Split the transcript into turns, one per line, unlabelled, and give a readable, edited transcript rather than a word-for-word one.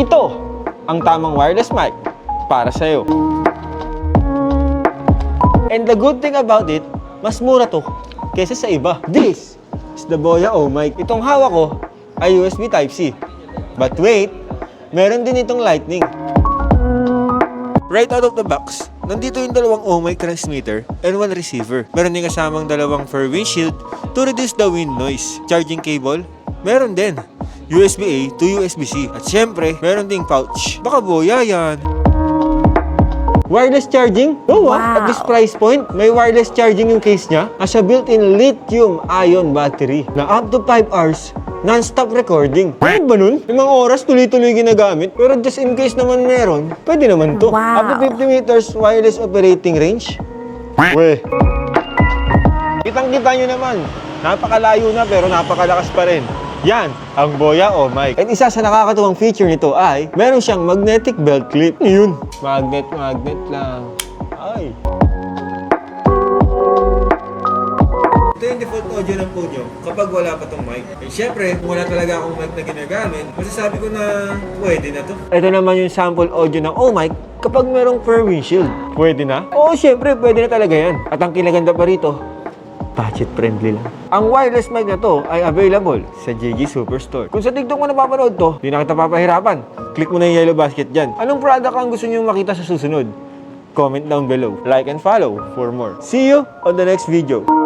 Ito ang tamang wireless mic para sa'yo. And the good thing about it, mas mura to kesa sa iba. This is the Boya O mic. Itong hawak ko ay USB Type-C. But wait, meron din itong Lightning. Right out of the box, nandito yung dalawang O mic transmitter and one receiver. Meron din kasamang dalawang fur windshield to reduce the wind noise. Charging cable, meron din. USB-A to USB-C. At syempre, meron ding pouch. Baka boya yan. Wireless charging? Oh, wow. At this price point, may wireless charging yung case niya as a built-in lithium-ion battery na up to 5 hours non-stop recording. Ano ba nun? 5 oras tuloy-tuloy ginagamit. Pero just in case naman meron, pwede naman to.
Wow.
Up to 50 meters wireless operating range. Weh. Kitang-kita nyo naman. Napakalayo na pero napakalakas pa rin. Yan, ang Boya O mic. At isa sa nakakatuwang feature nito ay meron siyang magnetic belt clip. Yun. Magnet lang. Ay. Ito yung default audio ng Podyo kapag wala pa tong mic. Eh, syempre, kung wala talaga akong mic na ginagamit, masasabi ko na pwede na to. Ito naman yung sample audio ng O mic kapag merong fur windshield. Pwede na? Oo, syempre, pwede na talaga yan. At ang kinaganda pa rito, budget friendly lang. Ang wireless mic na to ay available sa JG Superstore. Kung sa TikTok mo napapanood to, di na kita papahirapan. Click mo na yung yellow basket dyan. Anong product ang gusto nyo makita sa susunod? Comment down below. Like and follow for more. See you on the next video.